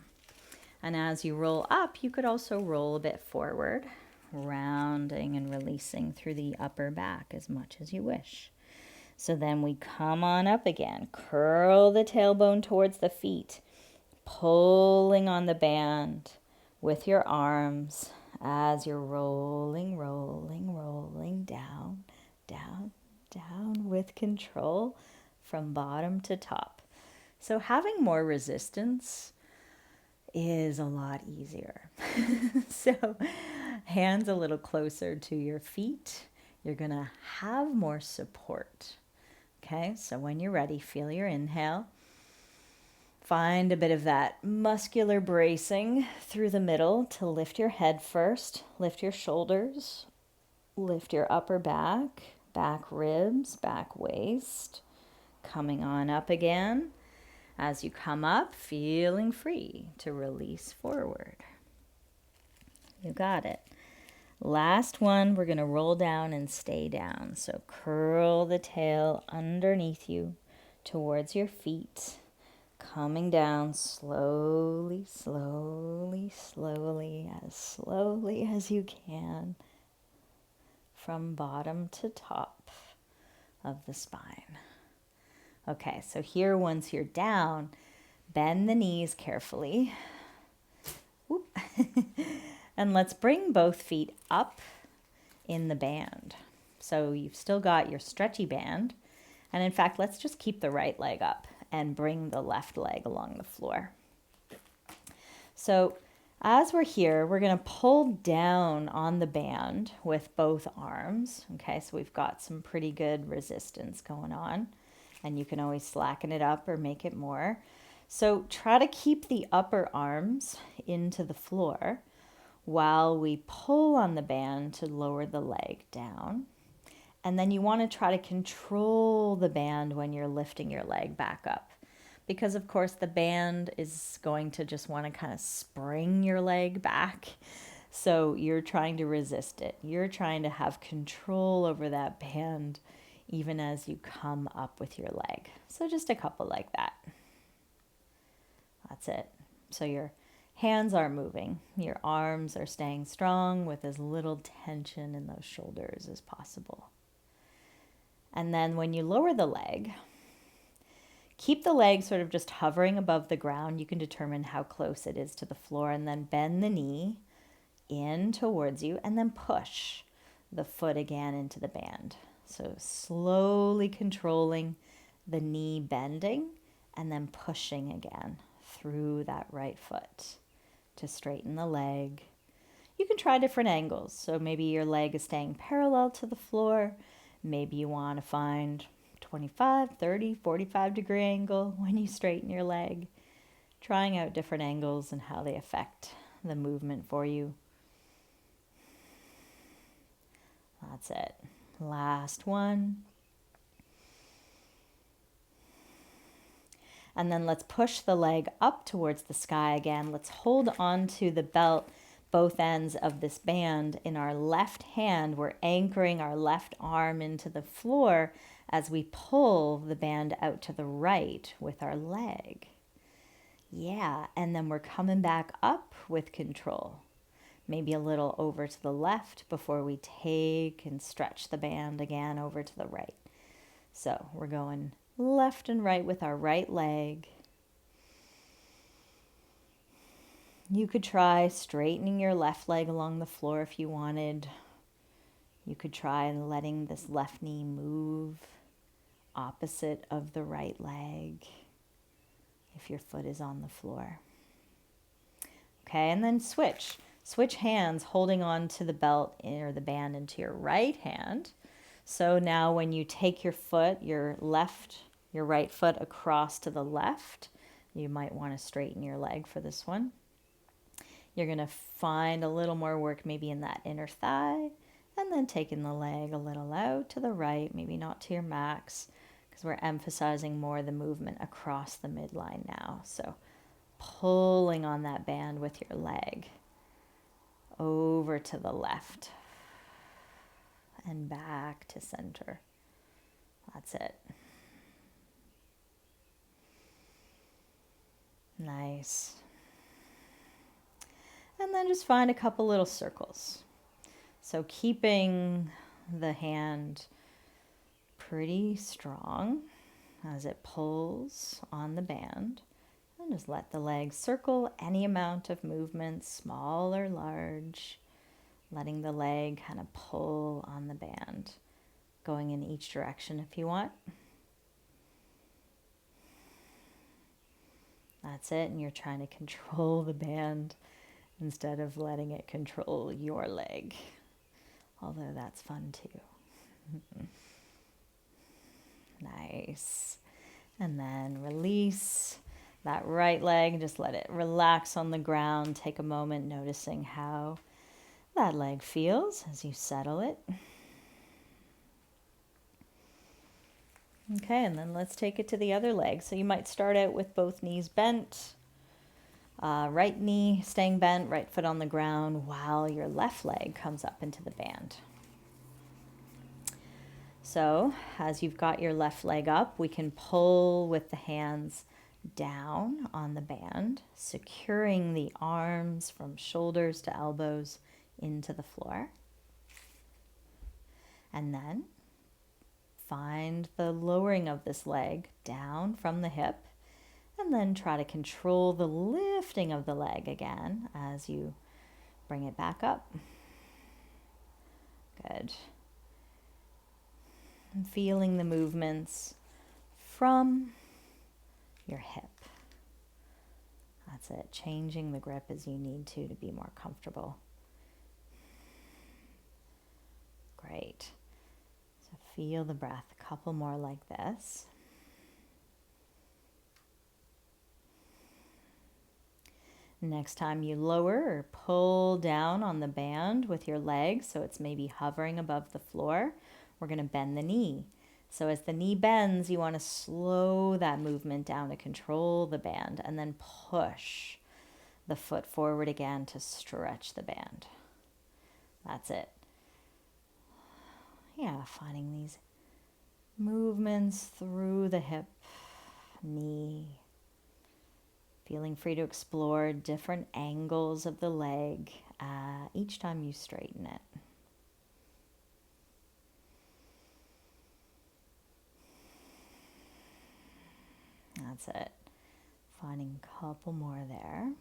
[SPEAKER 1] And as you roll up, you could also roll a bit forward, rounding and releasing through the upper back as much as you wish. So then we come on up again, curl the tailbone towards the feet, pulling on the band with your arms as you're rolling, rolling, rolling down, down, down with control from bottom to top. So having more resistance is a lot easier. So hands a little closer to your feet. You're going to have more support. Okay, so when you're ready, feel your inhale. Find a bit of that muscular bracing through the middle to lift your head first, lift your shoulders, lift your upper back, back ribs, back waist, coming on up again. As you come up, feeling free to release forward. You got it. Last one, we're going to roll down and stay down. So curl the tail underneath you towards your feet, coming down slowly, slowly, slowly as you can, from bottom to top of the spine. Okay, so here, once you're down, bend the knees carefully. Whoop. And let's bring both feet up in the band. So you've still got your stretchy band. And in fact, let's just keep the right leg up and bring the left leg along the floor. So as we're here, we're going to pull down on the band with both arms. Okay, so we've got some pretty good resistance going on. And you can always slacken it up or make it more. So try to keep the upper arms into the floor while we pull on the band to lower the leg down. And then you want to try to control the band when you're lifting your leg back up. Because of course the band is going to just want to kind of spring your leg back. So you're trying to resist it. You're trying to have control over that band even as you come up with your leg. So just a couple like that. That's it. So your hands are moving. Your arms are staying strong with as little tension in those shoulders as possible. And then when you lower the leg, keep the leg sort of just hovering above the ground. You can determine how close it is to the floor, and then bend the knee in towards you and then push the foot again into the band. So slowly controlling the knee bending and then pushing again through that right foot to straighten the leg. You can try different angles. So maybe your leg is staying parallel to the floor. Maybe you want to find 25, 30, 45-degree angle when you straighten your leg. Trying out different angles and how they affect the movement for you. That's it. Last one. And then let's push the leg up towards the sky again. Let's hold on to the belt, both ends of this band. In our left hand, we're anchoring our left arm into the floor as we pull the band out to the right with our leg. Yeah, and then we're coming back up with control. Maybe a little over to the left before we take and stretch the band again over to the right. So we're going left and right with our right leg. You could try straightening your left leg along the floor if you wanted. You could try letting this left knee move opposite of the right leg if your foot is on the floor. Okay, and then switch. Switch hands, holding on to the belt or the band into your right hand. So now when you take your foot, your right foot across to the left, you might want to straighten your leg for this one. You're going to find a little more work maybe in that inner thigh, and then taking the leg a little out to the right, maybe not to your max, because we're emphasizing more the movement across the midline now. So pulling on that band with your leg over to the left and back to center. That's it. Nice. And then just find a couple little circles. So keeping the hand pretty strong as it pulls on the band. And just let the leg circle any amount of movement, small or large. Letting the leg kind of pull on the band, going in each direction if you want. That's it, and you're trying to control the band instead of letting it control your leg, although that's fun too. Nice. And then release that right leg, just let it relax on the ground. Take a moment noticing how that leg feels as you settle it. Okay, and then let's take it to the other leg. So you might start out with both knees bent, right knee staying bent, right foot on the ground, while your left leg comes up into the band. So as you've got your left leg up, we can pull with the hands down on the band, securing the arms from shoulders to elbows into the floor. And then find the lowering of this leg down from the hip, and then try to control the lifting of the leg again as you bring it back up. Good. And feeling the movements from your hip. That's it. Changing the grip as you need to be more comfortable. Great. So feel the breath. A couple more like this. Next time you lower or pull down on the band with your leg, so it's maybe hovering above the floor, we're going to bend the knee. So as the knee bends, you want to slow that movement down to control the band, and then push the foot forward again to stretch the band. That's it. Yeah, finding these movements through the hip, knee. Feeling free to explore different angles of the leg each time you straighten it. That's it. Finding a couple more there.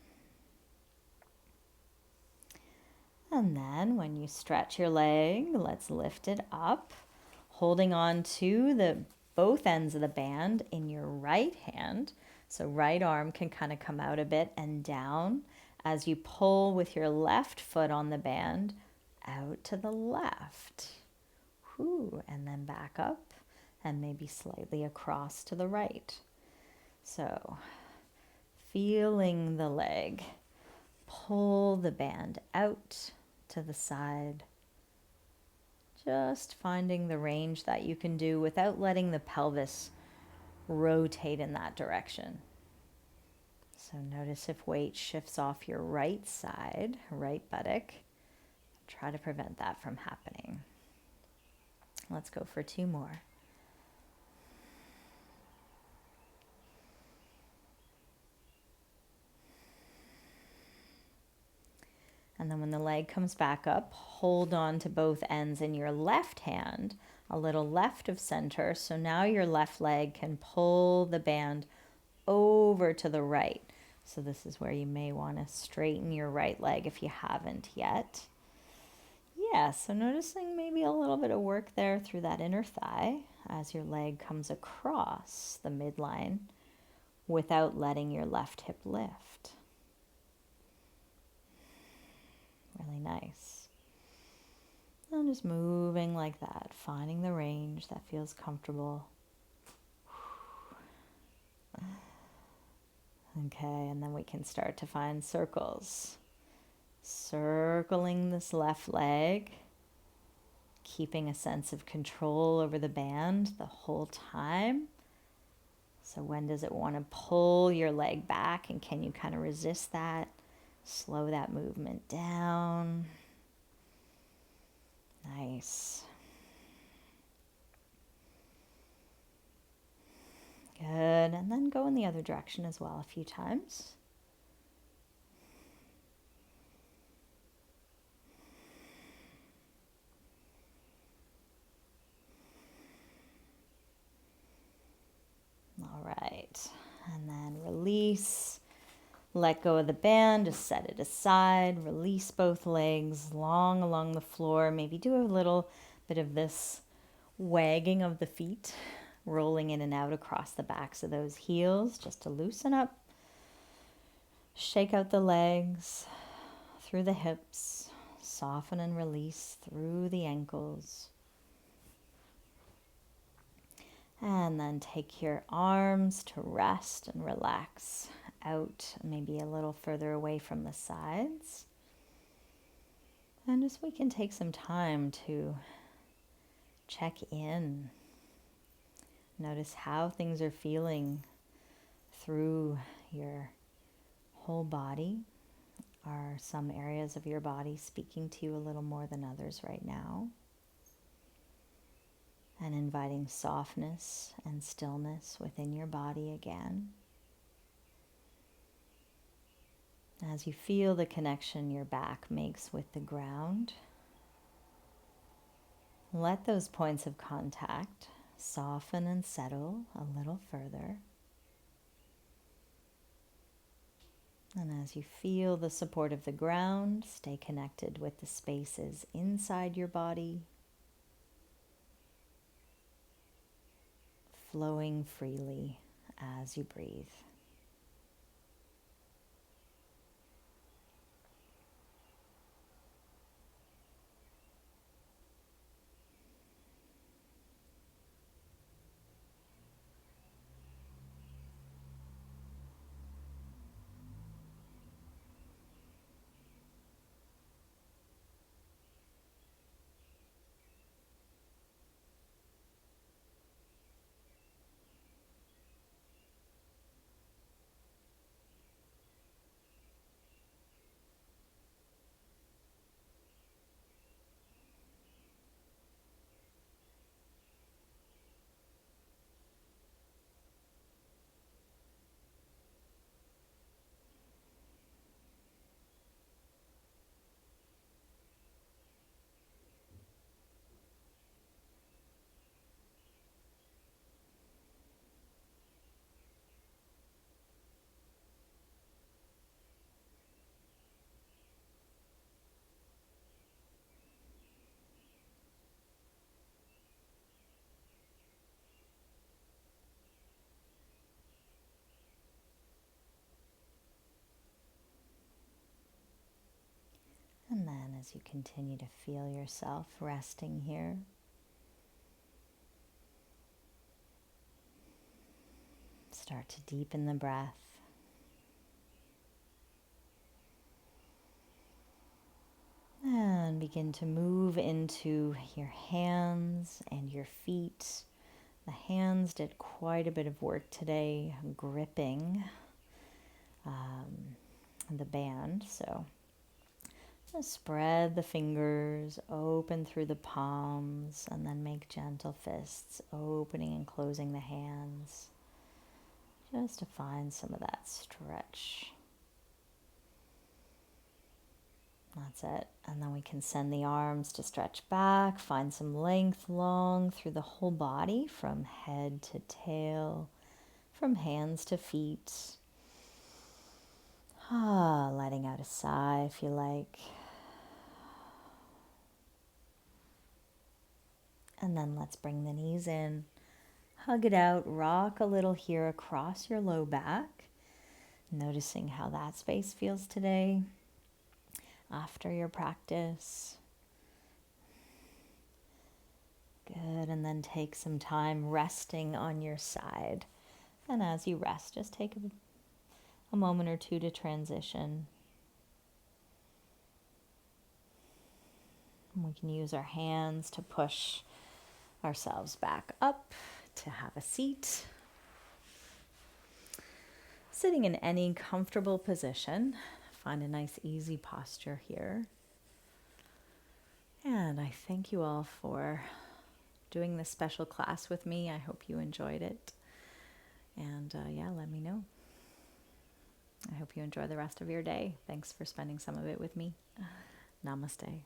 [SPEAKER 1] And then when you stretch your leg, let's lift it up, holding on to the both ends of the band in your right hand. So right arm can kind of come out a bit and down as you pull with your left foot on the band out to the left. Whew, and then back up and maybe slightly across to the right. So feeling the leg, pull the band out to the side. Just finding the range that you can do without letting the pelvis rotate in that direction. So notice if weight shifts off your right side, right buttock. Try to prevent that from happening. Let's go for 2 more. And then when the leg comes back up, hold on to both ends in your left hand, a little left of center. So now your left leg can pull the band over to the right. So this is where you may want to straighten your right leg if you haven't yet. Yeah, so noticing maybe a little bit of work there through that inner thigh as your leg comes across the midline without letting your left hip lift. Really nice. And just moving like that, finding the range that feels comfortable. Okay, and then we can start to find circles. Circling this left leg, keeping a sense of control over the band the whole time. So when does it want to pull your leg back, and can you kind of resist that? Slow that movement down. Nice. Good. And then go in the other direction as well a few times. All right. And then release. Let go of the band, just set it aside, release both legs long along the floor. Maybe do a little bit of this wagging of the feet, rolling in and out across the backs of those heels just to loosen up. Shake out the legs through the hips, soften and release through the ankles. And then take your arms to rest and relax out, maybe a little further away from the sides. And just we can take some time to check in. Notice how things are feeling through your whole body. Are some areas of your body speaking to you a little more than others right now? And inviting softness and stillness within your body again. As you feel the connection your back makes with the ground, let those points of contact soften and settle a little further. And as you feel the support of the ground, stay connected with the spaces inside your body, flowing freely as you breathe. as you continue to feel yourself resting here, start to deepen the breath. And begin to move into your hands and your feet. The hands did quite a bit of work today, gripping the band. So just spread the fingers, open through the palms, and then make gentle fists, opening and closing the hands, just to find some of that stretch. That's it. And then we can send the arms to stretch back, find some length long through the whole body, from head to tail, from hands to feet. Letting out a sigh if you like. And then let's bring the knees in, hug it out, rock a little here across your low back, noticing how that space feels today after your practice. Good, and then take some time resting on your side. And as you rest, just take a moment or two to transition. And we can use our hands to push ourselves back up to have a seat. Sitting in any comfortable position. Find a nice easy posture here. And I thank you all for doing this special class with me. I hope you enjoyed it. And let me know. I hope you enjoy the rest of your day. Thanks for spending some of it with me. Namaste.